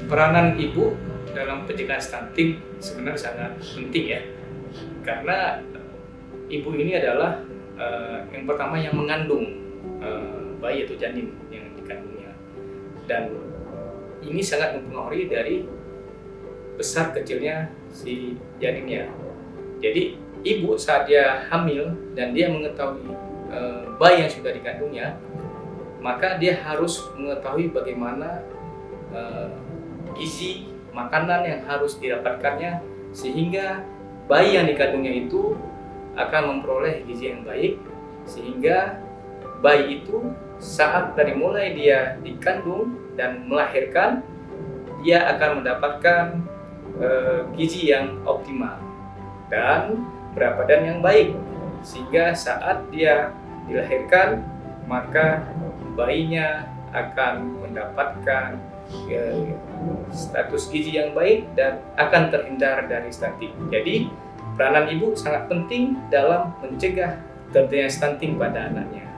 Peranan ibu dalam pencegahan stunting sebenarnya sangat penting ya, karena ibu ini adalah yang pertama yang mengandung bayi atau janin yang dikandungnya, dan ini sangat mempengaruhi dari besar kecilnya si janinnya. Jadi ibu saat dia hamil dan dia mengetahui bayi yang sudah dikandungnya, maka dia harus mengetahui bagaimana gizi makanan yang harus didapatkannya, sehingga bayi yang dikandungnya itu akan memperoleh gizi yang baik, sehingga bayi itu saat dari mulai dia dikandung dan melahirkan, dia akan mendapatkan gizi yang optimal dan berat badan yang baik, sehingga saat dia dilahirkan maka bayinya akan mendapatkan status gizi yang baik dan akan terhindar dari stunting. Jadi peranan ibu sangat penting dalam mencegah terjadinya stunting pada anaknya.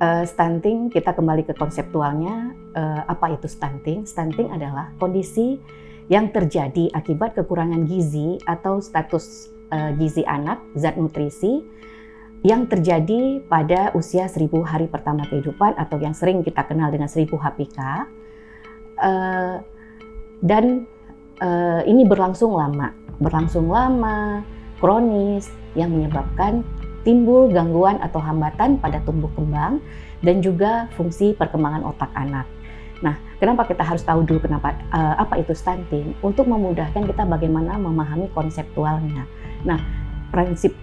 Stunting, kita kembali ke konseptualnya. Apa itu stunting? Stunting adalah kondisi yang terjadi akibat kekurangan gizi atau status gizi anak, zat nutrisi, yang terjadi pada usia 1000 hari pertama kehidupan atau yang sering kita kenal dengan 1000 HPK. Ini berlangsung lama, kronis, yang menyebabkan timbul gangguan atau hambatan pada tumbuh kembang dan juga fungsi perkembangan otak anak. Nah, kenapa kita harus tahu dulu apa itu stunting? Untuk memudahkan kita bagaimana memahami konseptualnya. Nah, prinsip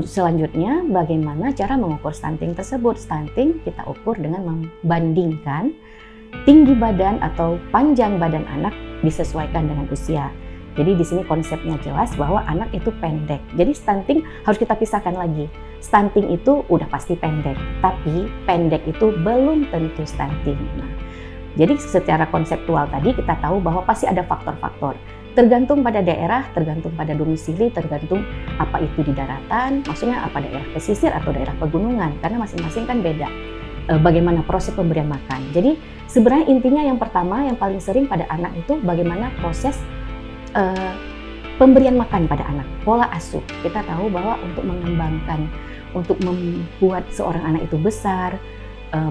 selanjutnya bagaimana cara mengukur stunting tersebut. Stunting kita ukur dengan membandingkan tinggi badan atau panjang badan anak disesuaikan dengan usia. Jadi di sini konsepnya jelas bahwa anak itu pendek. Jadi stunting harus kita pisahkan lagi. Stunting itu udah pasti pendek, tapi pendek itu belum tentu stunting. Nah, jadi secara konseptual tadi kita tahu bahwa pasti ada faktor-faktor. Tergantung pada daerah, tergantung pada domisili, tergantung apa itu di daratan, maksudnya apa daerah pesisir atau daerah pegunungan, karena masing-masing kan beda. Bagaimana proses pemberian makan. Jadi sebenarnya intinya yang pertama, yang paling sering pada anak itu bagaimana proses pemberian makan pada anak, pola asuh. Kita tahu bahwa untuk mengembangkan, untuk membuat seorang anak itu besar,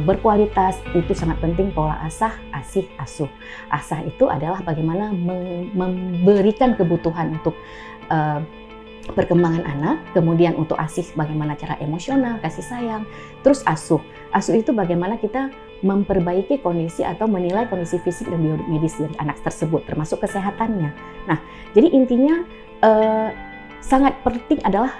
berkualitas, itu sangat penting pola asah, asih, asuh. Asah itu adalah bagaimana memberikan kebutuhan untuk perkembangan anak, kemudian untuk asih bagaimana cara emosional, kasih sayang, terus asuh. Asuh itu bagaimana kita memperbaiki kondisi atau menilai kondisi fisik dan biomedis dari anak tersebut, termasuk kesehatannya. Nah, jadi intinya sangat penting adalah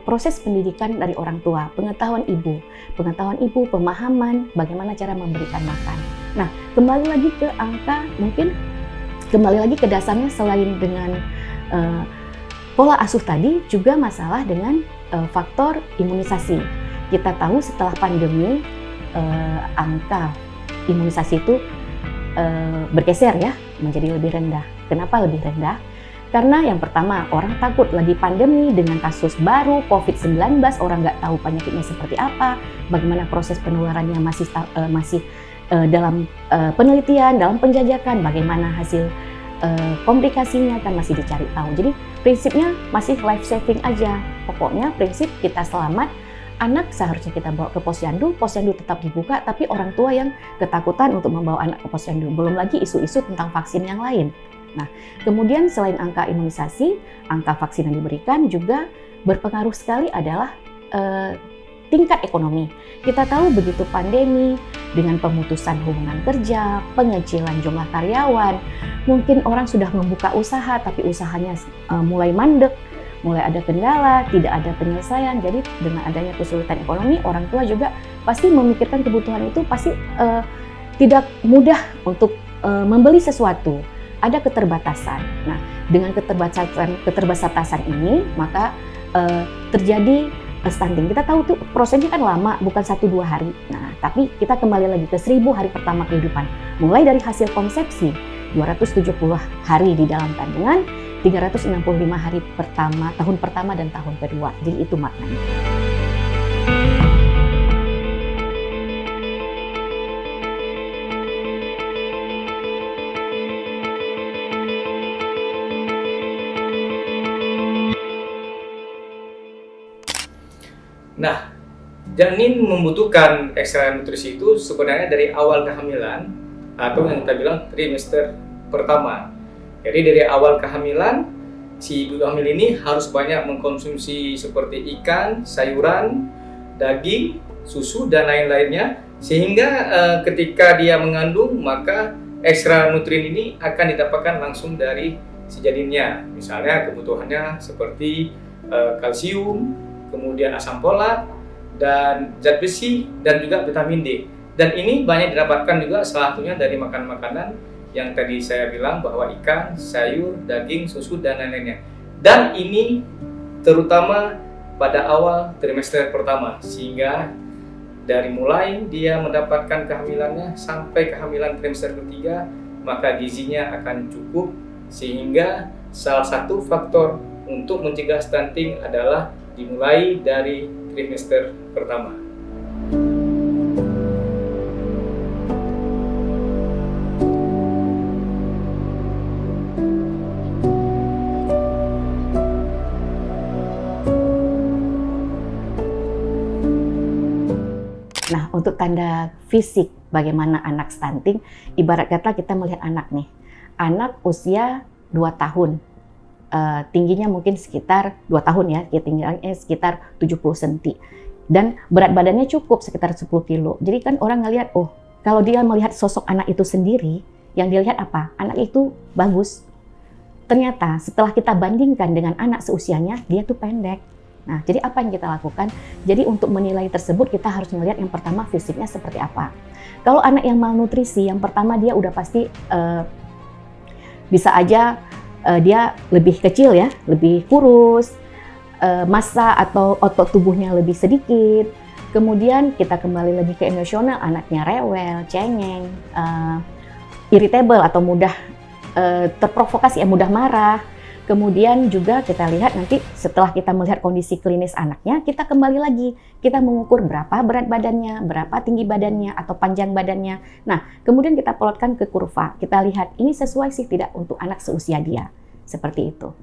proses pendidikan dari orang tua, pengetahuan ibu, pemahaman bagaimana cara memberikan makan. Nah, kembali lagi ke angka, mungkin kembali lagi ke dasarnya selain dengan pola asuh tadi, juga masalah dengan faktor imunisasi. Kita tahu setelah pandemi angka imunisasi itu bergeser ya, menjadi lebih rendah. Kenapa lebih rendah? Karena yang pertama, orang takut lagi pandemi dengan kasus baru COVID-19, orang nggak tahu penyakitnya seperti apa, bagaimana proses penularannya masih dalam penelitian, dalam penjajakan, bagaimana hasil komplikasinya kan masih dicari tahu. Jadi prinsipnya masih life saving aja. Pokoknya prinsip kita selamat, anak seharusnya kita bawa ke posyandu tetap dibuka, tapi orang tua yang ketakutan untuk membawa anak ke posyandu. Belum lagi isu-isu tentang vaksin yang lain. Nah, kemudian selain angka imunisasi, angka vaksin yang diberikan juga berpengaruh sekali adalah tingkat ekonomi. Kita tahu begitu pandemi, dengan pemutusan hubungan kerja, pengecilan jumlah karyawan, mungkin orang sudah membuka usaha, tapi usahanya mulai mandek, mulai ada kendala, tidak ada penyelesaian. Jadi dengan adanya kesulitan ekonomi, orang tua juga pasti memikirkan kebutuhan itu pasti tidak mudah untuk membeli sesuatu. Ada keterbatasan. Nah, dengan keterbatasan ini, maka terjadi stunting. Kita tahu tuh prosesnya kan lama, bukan 1-2 hari. Nah, tapi kita kembali lagi ke 1000 hari pertama kehidupan. Mulai dari hasil konsepsi, 270 hari di dalam kandungan, 365 hari pertama, tahun pertama dan tahun kedua. Jadi itu maknanya. Nah, janin membutuhkan ekstra nutrisi itu sebenarnya dari awal kehamilan atau yang kita bilang trimester pertama. Jadi dari awal kehamilan, si ibu hamil ini harus banyak mengkonsumsi seperti ikan, sayuran, daging, susu, dan lain-lainnya. Sehingga ketika dia mengandung, maka ekstra nutrien ini akan didapatkan langsung dari si janinnya. Misalnya kebutuhannya seperti kalsium, kemudian asam folat, dan zat besi, dan juga vitamin D. Dan ini banyak didapatkan juga salah satunya dari makanan-makanan yang tadi saya bilang bahwa ikan, sayur, daging, susu, dan lain-lainnya. Dan ini terutama pada awal trimester pertama, sehingga dari mulai dia mendapatkan kehamilannya sampai kehamilan trimester ketiga, maka gizinya akan cukup, sehingga salah satu faktor untuk mencegah stunting adalah dimulai dari trimester pertama. Nah, untuk tanda fisik bagaimana anak stunting, ibarat kata kita melihat anak nih. Anak usia 2 tahun. Tingginya mungkin sekitar 2 tahun ya, tingginya sekitar 70 cm. Dan berat badannya cukup sekitar 10 kilo. Jadi kan orang ngelihat, oh kalau dia melihat sosok anak itu sendiri, yang dilihat apa? Anak itu bagus. Ternyata setelah kita bandingkan dengan anak seusianya, dia tuh pendek. Nah, jadi apa yang kita lakukan? Jadi untuk menilai tersebut kita harus melihat yang pertama fisiknya seperti apa. Kalau anak yang malnutrisi, yang pertama dia udah pasti bisa aja dia lebih kecil ya, lebih kurus, massa atau otot tubuhnya lebih sedikit. Kemudian kita kembali lagi ke emosional, anaknya rewel, cengeng, irritable atau mudah terprovokasi, mudah marah. Kemudian juga kita lihat nanti setelah kita melihat kondisi klinis anaknya, kita kembali lagi, kita mengukur berapa berat badannya, berapa tinggi badannya, atau panjang badannya. Nah, kemudian kita plotkan ke kurva, kita lihat ini sesuai sih tidak untuk anak seusia dia, seperti itu.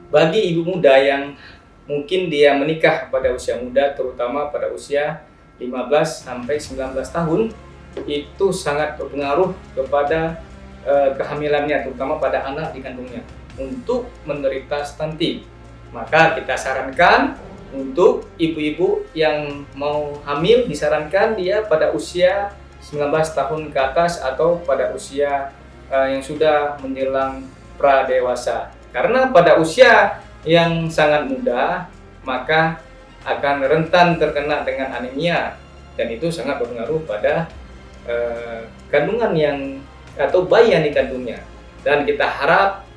Bagi ibu muda yang mungkin dia menikah pada usia muda, terutama pada usia 15 sampai 19 tahun, itu sangat berpengaruh kepada kehamilannya, terutama pada anak di kandungnya, untuk menderita stunting. Maka kita sarankan untuk ibu-ibu yang mau hamil, disarankan dia pada usia 19 tahun ke atas atau pada usia yang sudah menjelang pradewasa. Karena pada usia yang sangat muda, maka akan rentan terkena dengan anemia, dan itu sangat berpengaruh pada kandungan yang atau bayi yang dikandungnya. Dan kita harap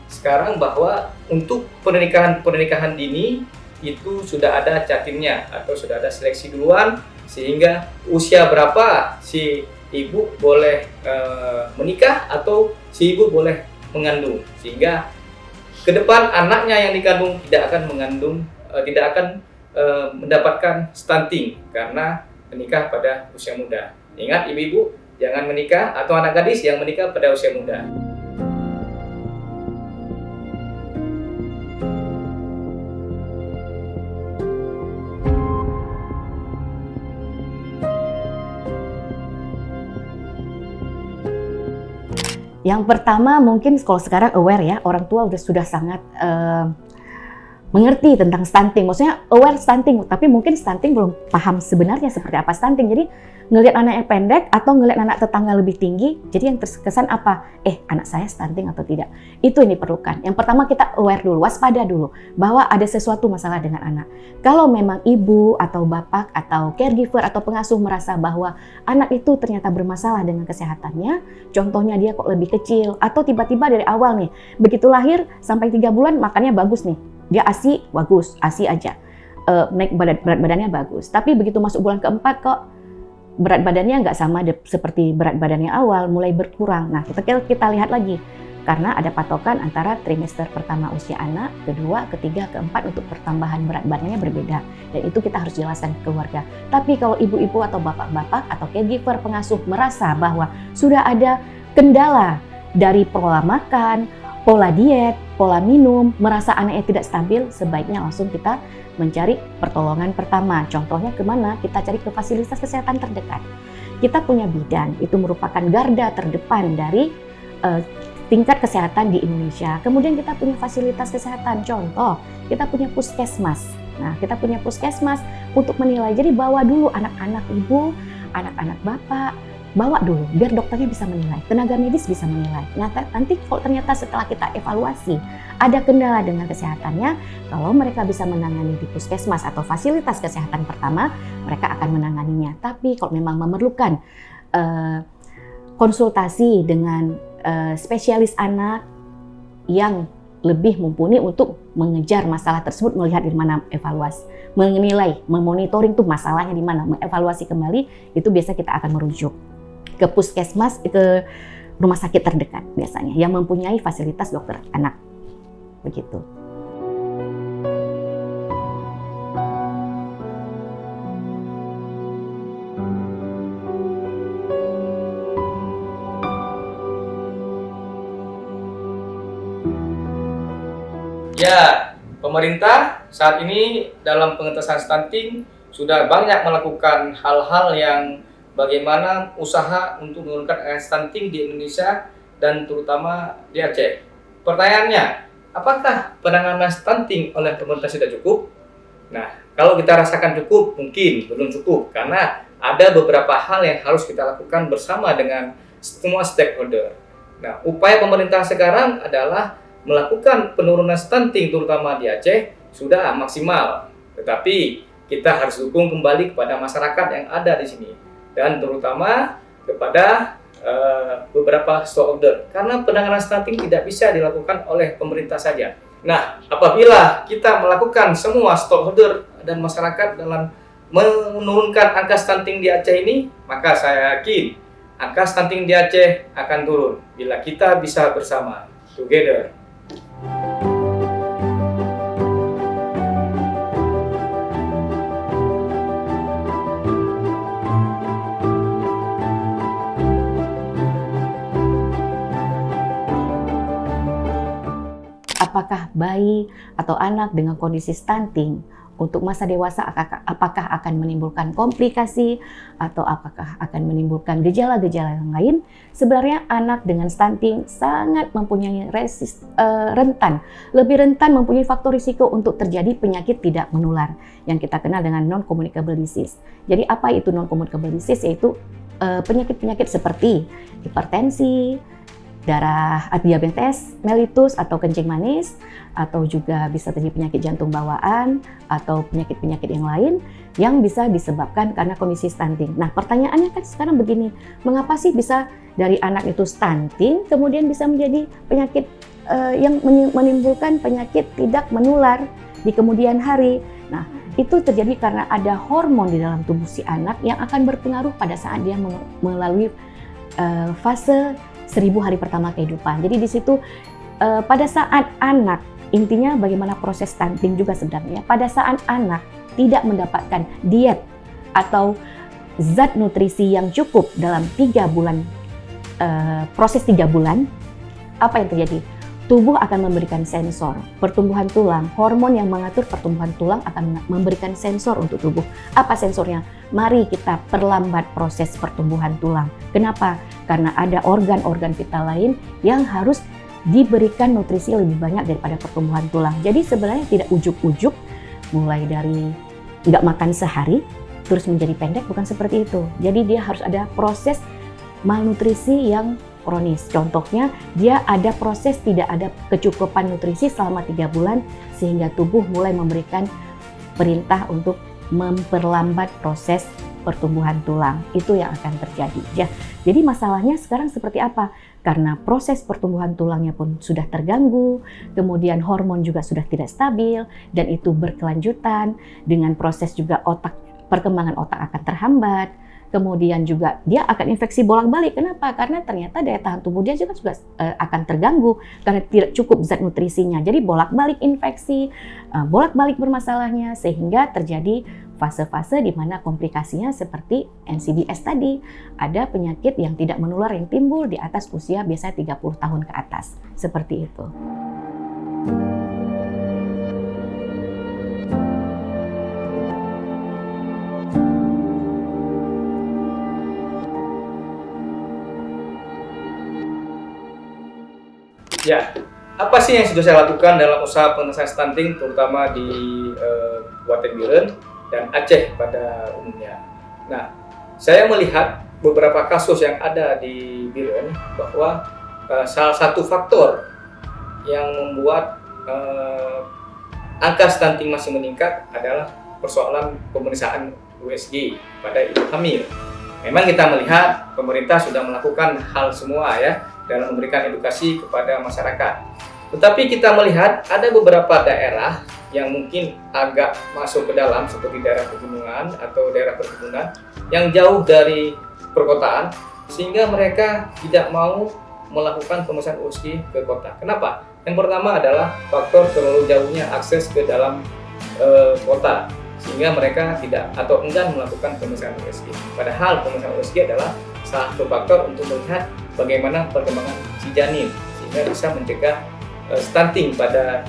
sekarang bahwa untuk pernikahan dini itu sudah ada catimnya atau sudah ada seleksi duluan, sehingga usia berapa si ibu boleh menikah atau si ibu boleh mengandung, sehingga ke depan anaknya yang dikandung tidak akan mendapatkan stunting karena menikah pada usia muda. Ingat ibu-ibu, jangan menikah, atau anak gadis yang menikah pada usia muda. Yang pertama mungkin kalau sekarang aware ya, orang tua sudah sangat mengerti tentang stunting, maksudnya aware stunting, tapi mungkin stunting belum paham sebenarnya seperti apa stunting. Jadi ngelihat anaknya pendek atau ngelihat anak tetangga lebih tinggi, jadi yang terkesan apa? Anak saya stunting atau tidak? Itu yang diperlukan. Yang pertama kita aware dulu, waspada dulu bahwa ada sesuatu masalah dengan anak. Kalau memang ibu atau bapak atau caregiver atau pengasuh merasa bahwa anak itu ternyata bermasalah dengan kesehatannya, contohnya dia kok lebih kecil atau tiba-tiba dari awal nih, begitu lahir sampai 3 bulan makannya bagus nih. Dia ASI bagus, ASI aja, naik berat badannya bagus. Tapi begitu masuk bulan keempat kok berat badannya nggak sama seperti berat badannya awal, mulai berkurang. Nah kita lihat lagi, karena ada patokan antara trimester pertama usia anak, kedua, ketiga, keempat untuk pertambahan berat badannya berbeda. Dan itu kita harus jelaskan ke keluarga. Tapi kalau ibu-ibu atau bapak-bapak atau caregiver pengasuh merasa bahwa sudah ada kendala dari pola makan, pola diet, pola minum, merasa anaknya tidak stabil, sebaiknya langsung kita mencari pertolongan pertama. Contohnya kemana? Kita cari ke fasilitas kesehatan terdekat. Kita punya bidan, itu merupakan garda terdepan dari tingkat kesehatan di Indonesia. Kemudian kita punya fasilitas kesehatan, contoh kita punya puskesmas. Nah, kita punya puskesmas untuk menilai. Jadi bawa dulu anak-anak ibu, anak-anak bapak, bawa dulu biar dokternya bisa menilai, tenaga medis bisa menilai. Nah, nanti kalau ternyata setelah kita evaluasi ada kendala dengan kesehatannya, kalau mereka bisa menangani di puskesmas atau fasilitas kesehatan pertama, mereka akan menanganinya. Tapi kalau memang memerlukan konsultasi dengan spesialis anak yang lebih mumpuni untuk mengejar masalah tersebut, melihat di mana evaluasi, menilai, memonitoring tuh masalahnya di mana, mengevaluasi kembali, itu biasa kita akan merujuk ke puskesmas, ke rumah sakit terdekat biasanya yang mempunyai fasilitas dokter anak, begitu. Ya, pemerintah saat ini dalam pengentasan stunting sudah banyak melakukan hal-hal yang bagaimana usaha untuk menurunkan angka stunting di Indonesia dan terutama di Aceh. Pertanyaannya, apakah penanganan stunting oleh pemerintah sudah cukup? Nah, kalau kita rasakan cukup, mungkin belum cukup karena ada beberapa hal yang harus kita lakukan bersama dengan semua stakeholder. Nah, upaya pemerintah sekarang adalah melakukan penurunan stunting terutama di Aceh sudah maksimal. Tetapi kita harus dukung kembali kepada masyarakat yang ada di sini dan terutama kepada beberapa stakeholder, karena penanganan stunting tidak bisa dilakukan oleh pemerintah saja. Nah, apabila kita melakukan semua stakeholder dan masyarakat dalam menurunkan angka stunting di Aceh ini, maka saya yakin angka stunting di Aceh akan turun bila kita bisa bersama, together. Apakah bayi atau anak dengan kondisi stunting untuk masa dewasa apakah akan menimbulkan komplikasi atau apakah akan menimbulkan gejala-gejala yang lain? Sebenarnya anak dengan stunting sangat mempunyai rentan, lebih rentan mempunyai faktor risiko untuk terjadi penyakit tidak menular yang kita kenal dengan non-communicable disease. Jadi apa itu non-communicable disease? Yaitu penyakit-penyakit seperti hipertensi, darah diabetes mellitus atau kencing manis, atau juga bisa terjadi penyakit jantung bawaan atau penyakit-penyakit yang lain yang bisa disebabkan karena kondisi stunting. Nah, pertanyaannya kan sekarang begini, mengapa sih bisa dari anak itu stunting kemudian bisa menjadi penyakit yang menimbulkan penyakit tidak menular di kemudian hari? Nah, itu terjadi karena ada hormon di dalam tubuh si anak yang akan berpengaruh pada saat dia melalui fase 1000 hari pertama kehidupan. Jadi di situ pada saat anak, intinya bagaimana proses stunting juga sebenarnya. Pada saat anak tidak mendapatkan diet atau zat nutrisi yang cukup dalam 3 bulan, proses 3 bulan, apa yang terjadi? Tubuh akan memberikan sensor pertumbuhan tulang, hormon yang mengatur pertumbuhan tulang akan memberikan sensor untuk tubuh. Apa sensornya? Mari kita perlambat proses pertumbuhan tulang. Kenapa? Karena ada organ-organ vital lain yang harus diberikan nutrisi lebih banyak daripada pertumbuhan tulang. Jadi sebenarnya tidak ujuk-ujuk mulai dari nggak makan sehari terus menjadi pendek, bukan seperti itu. Jadi dia harus ada proses malnutrisi yang kronis. Contohnya, dia ada proses tidak ada kecukupan nutrisi selama 3 bulan sehingga tubuh mulai memberikan perintah untuk memperlambat proses pertumbuhan tulang. Itu yang akan terjadi. Ya, jadi masalahnya sekarang seperti apa? Karena proses pertumbuhan tulangnya pun sudah terganggu, kemudian hormon juga sudah tidak stabil, dan itu berkelanjutan dengan proses juga perkembangan otak akan terhambat. Kemudian juga dia akan infeksi bolak-balik. Kenapa? Karena ternyata daya tahan tubuh dia juga akan terganggu karena tidak cukup zat nutrisinya. Jadi bolak-balik infeksi, bolak-balik bermasalahnya, sehingga terjadi fase-fase di mana komplikasinya seperti NCBS tadi. Ada penyakit yang tidak menular yang timbul di atas usia biasanya 30 tahun ke atas. Seperti itu. Ya, apa sih yang sudah saya lakukan dalam usaha penyelesaian stunting, terutama di Kabupaten Biren dan Aceh pada umumnya. Nah, saya melihat beberapa kasus yang ada di Biren bahwa salah satu faktor yang membuat angka stunting masih meningkat adalah persoalan pemeriksaan USG pada ibu hamil. Memang kita melihat pemerintah sudah melakukan hal semua ya, dalam memberikan edukasi kepada masyarakat. Tetapi kita melihat ada beberapa daerah yang mungkin agak masuk ke dalam seperti daerah pegunungan atau daerah perkebunan yang jauh dari perkotaan sehingga mereka tidak mau melakukan pemeriksaan USG ke kota. Kenapa? Yang pertama adalah faktor terlalu jauhnya akses ke dalam kota sehingga mereka tidak atau enggan melakukan pemeriksaan USG. Padahal pemeriksaan USG adalah salah satu faktor untuk melihat bagaimana perkembangan si janin sehingga bisa mencegah stunting pada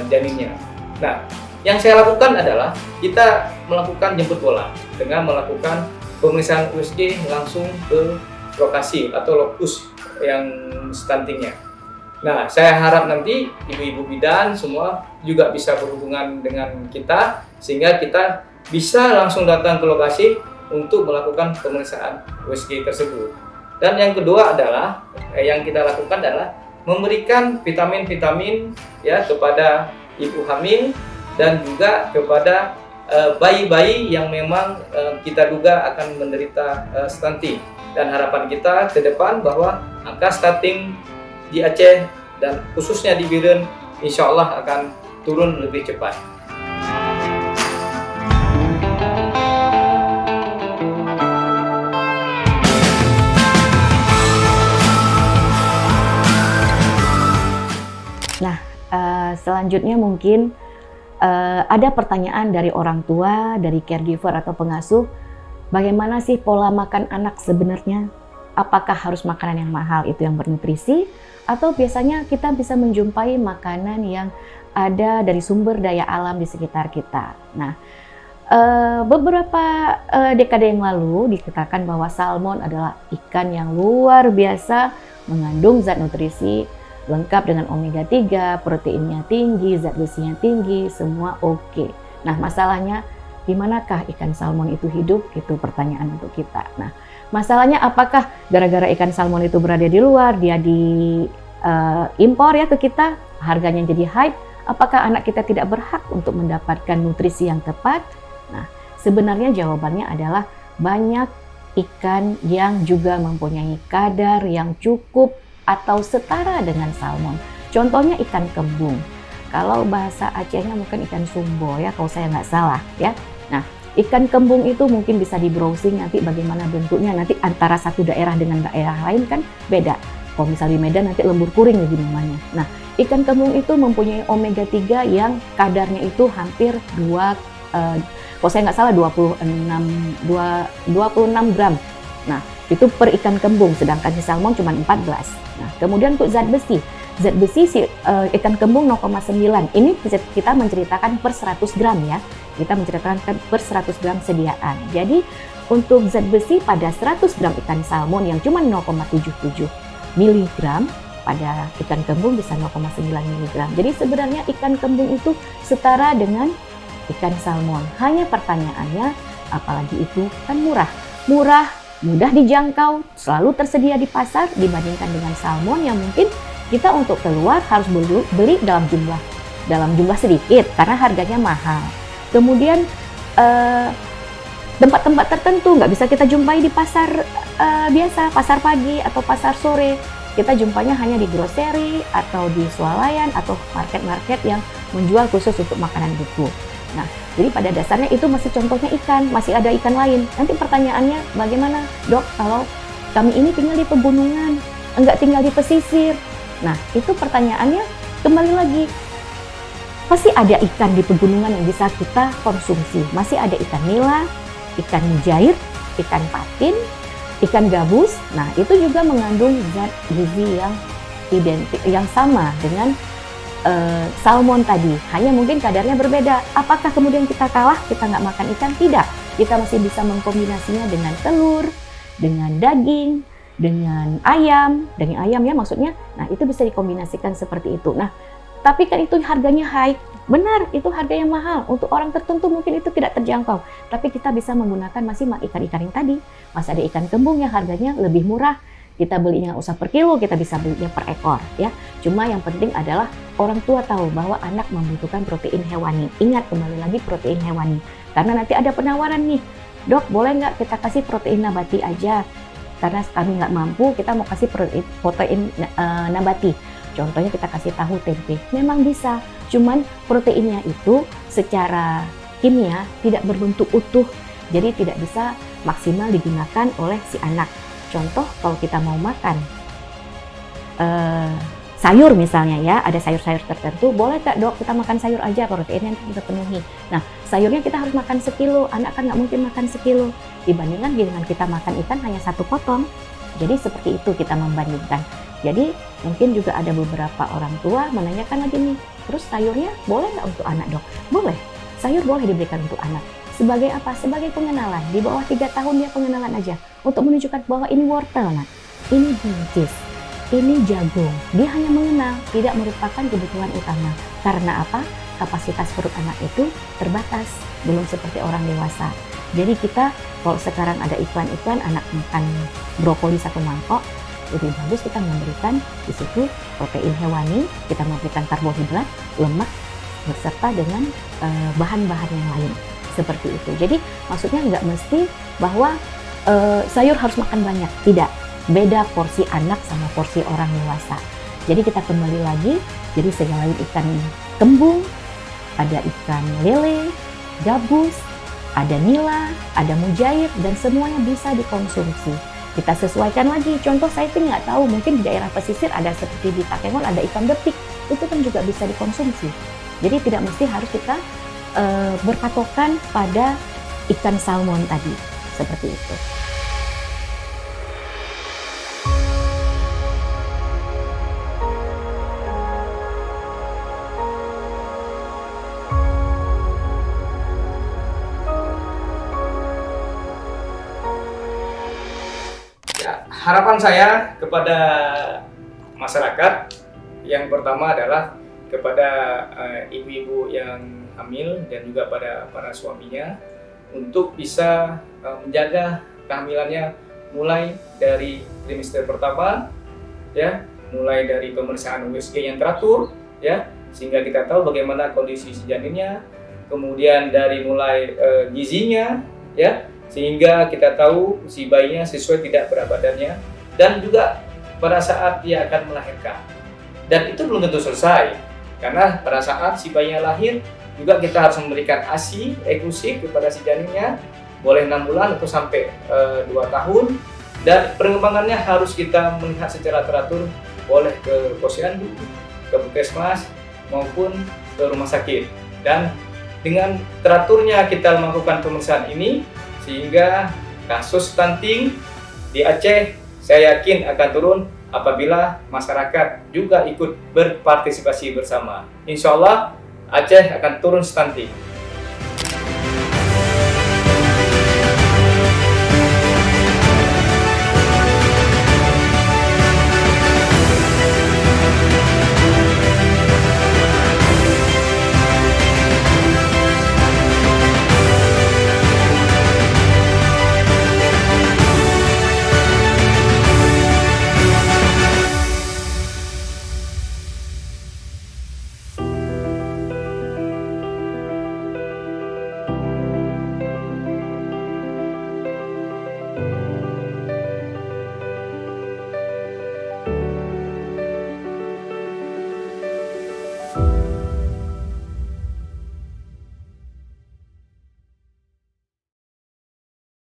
janinnya. Nah, yang saya lakukan adalah kita melakukan jemput bola dengan melakukan pemeriksaan USG langsung ke lokasi atau lokus yang stuntingnya. Nah, saya harap nanti ibu-ibu bidan semua juga bisa berhubungan dengan kita sehingga kita bisa langsung datang ke lokasi untuk melakukan pemeriksaan USG tersebut. Dan yang kedua adalah yang kita lakukan adalah memberikan vitamin-vitamin ya kepada ibu hamil dan juga kepada bayi-bayi yang memang kita duga akan menderita stunting. Dan harapan kita ke depan bahwa angka stunting di Aceh dan khususnya di Biren insya Allah akan turun lebih cepat. Nah, selanjutnya mungkin ada pertanyaan dari orang tua, dari caregiver atau pengasuh, bagaimana sih pola makan anak sebenarnya? Apakah harus makanan yang mahal itu yang bernutrisi? Atau biasanya kita bisa menjumpai makanan yang ada dari sumber daya alam di sekitar kita. Nah, beberapa dekade yang lalu dikatakan bahwa salmon adalah ikan yang luar biasa mengandung zat nutrisi lengkap dengan omega 3, proteinnya tinggi, zat besinya tinggi, semua oke. Nah, masalahnya di manakah ikan salmon itu hidup? Itu pertanyaan untuk kita. Nah, masalahnya apakah gara-gara ikan salmon itu berada di luar, dia impor ya ke kita, harganya jadi hype, apakah anak kita tidak berhak untuk mendapatkan nutrisi yang tepat? Nah, sebenarnya jawabannya adalah banyak ikan yang juga mempunyai kadar yang cukup atau setara dengan salmon. Contohnya ikan kembung. Kalau bahasa Acehnya mungkin ikan sumbo ya, kalau saya nggak salah ya. Nah, ikan kembung itu mungkin bisa di browsing nanti bagaimana bentuknya. Nanti antara satu daerah dengan daerah lain kan beda. Kalau misalnya di Medan nanti lembur kuring lagi namanya. Nah, ikan kembung itu mempunyai omega 3 yang kadarnya itu hampir kalau saya nggak salah 26 gram. Nah, itu per ikan kembung, sedangkan si salmon cuma 14. Nah, kemudian untuk zat besi si ikan kembung 0,9. Ini kita menceritakan per 100 gram ya. Kita menceritakan per 100 gram sediaan. Jadi untuk zat besi pada 100 gram ikan salmon yang cuma 0,77 miligram pada ikan kembung bisa 0,9 mg. Jadi sebenarnya ikan kembung itu setara dengan ikan salmon. Hanya pertanyaannya, apalagi itu kan murah, mudah dijangkau, selalu tersedia di pasar dibandingkan dengan salmon yang mungkin kita untuk keluar harus beli dalam jumlah sedikit karena harganya mahal. Kemudian tempat-tempat tertentu nggak bisa kita jumpai di pasar biasa, pasar pagi atau pasar sore. Kita jumpanya hanya di grocery atau di swalayan atau market-market yang menjual khusus untuk makanan beku. Nah, jadi pada dasarnya itu masih contohnya ikan, masih ada ikan lain. Nanti pertanyaannya bagaimana, Dok, kalau kami ini tinggal di pegunungan, enggak tinggal di pesisir. Nah, itu pertanyaannya kembali lagi. Pasti ada ikan di pegunungan yang bisa kita konsumsi. Masih ada ikan nila, ikan mujair, ikan patin, ikan gabus. Nah, itu juga mengandung zat gizi yang identik, yang sama dengan salmon tadi. Hanya mungkin kadarnya berbeda. Apakah kemudian kita kalah, kita nggak makan ikan? Tidak. Kita masih bisa mengkombinasinya dengan telur, dengan daging, dengan ayam ya maksudnya. Nah, itu bisa dikombinasikan seperti itu. Nah, tapi kan itu harganya high. Benar, itu harganya mahal. Untuk orang tertentu mungkin itu tidak terjangkau. Tapi kita bisa menggunakan masih ikan-ikan yang tadi. Masih ada ikan kembung yang harganya lebih murah. Kita belinya nggak usah per kilo, kita bisa belinya per ekor. Ya. Cuma yang penting adalah orang tua tahu bahwa anak membutuhkan protein hewani. Ingat, kembali lagi protein hewani. Karena nanti ada penawaran nih. Dok, boleh nggak kita kasih protein nabati aja? Karena kami nggak mampu, kita mau kasih protein nabati. Contohnya kita kasih tahu tempe, memang bisa, cuman proteinnya itu secara kimia tidak berbentuk utuh, jadi tidak bisa maksimal digunakan oleh si anak. Contoh kalau kita mau makan sayur misalnya ya, ada sayur-sayur tertentu, boleh nggak, Dok, kita makan sayur aja, proteinnya kita penuhi. Nah, sayurnya kita harus makan sekilo, anak kan nggak mungkin makan sekilo, dibandingkan dengan kita makan ikan hanya 1 potong. Jadi seperti itu kita membandingkan. Jadi mungkin juga ada beberapa orang tua menanyakan lagi nih, terus sayurnya boleh nggak untuk anak, Dok? Boleh, sayur boleh diberikan untuk anak. Sebagai apa? Sebagai pengenalan. Di bawah 3 tahun dia pengenalan aja. Untuk menunjukkan bahwa ini wortel, nak. Ini buncis, ini jagung. Dia hanya mengenal, tidak merupakan kebutuhan utama. Karena apa? Kapasitas perut anak itu terbatas, belum seperti orang dewasa. Jadi kita, kalau sekarang ada iklan-iklan anak makan brokoli 1 mangkok, lebih bagus kita memberikan di situ protein hewani, kita memberikan karbohidrat, lemak, beserta dengan bahan-bahan yang lain. Seperti itu. Jadi maksudnya nggak mesti bahwa sayur harus makan banyak. Tidak. Beda porsi anak sama porsi orang dewasa. Jadi kita kembali lagi, jadi selain ikan kembung, ada ikan lele, gabus, ada nila, ada mujair, dan semuanya bisa dikonsumsi. Kita sesuaikan lagi, contoh saya tuh nggak tahu, mungkin di daerah pesisir ada seperti di Takengon ada ikan betik, itu kan juga bisa dikonsumsi. Jadi tidak mesti harus kita berpatokan pada ikan salmon tadi, seperti itu. Harapan saya kepada masyarakat yang pertama adalah kepada ibu-ibu yang hamil dan juga pada para suaminya untuk bisa menjaga kehamilannya mulai dari trimester pertama, ya, mulai dari pemeriksaan USG yang teratur, ya, sehingga kita tahu bagaimana kondisi si janinnya, kemudian dari mulai gizinya, ya, sehingga kita tahu si bayinya sesuai tidak berat badannya, dan juga pada saat dia akan melahirkan. Dan itu belum tentu selesai, karena pada saat si bayinya lahir juga kita harus memberikan ASI eksklusif kepada si janinnya, boleh 6 bulan atau sampai 2 tahun, dan perkembangannya harus kita melihat secara teratur, boleh ke posyandu, ke puskesmas maupun ke rumah sakit. Dan dengan teraturnya kita melakukan pemeriksaan ini, sehingga kasus stunting di Aceh saya yakin akan turun apabila masyarakat juga ikut berpartisipasi bersama. Insya Allah Aceh akan turun stunting. ya.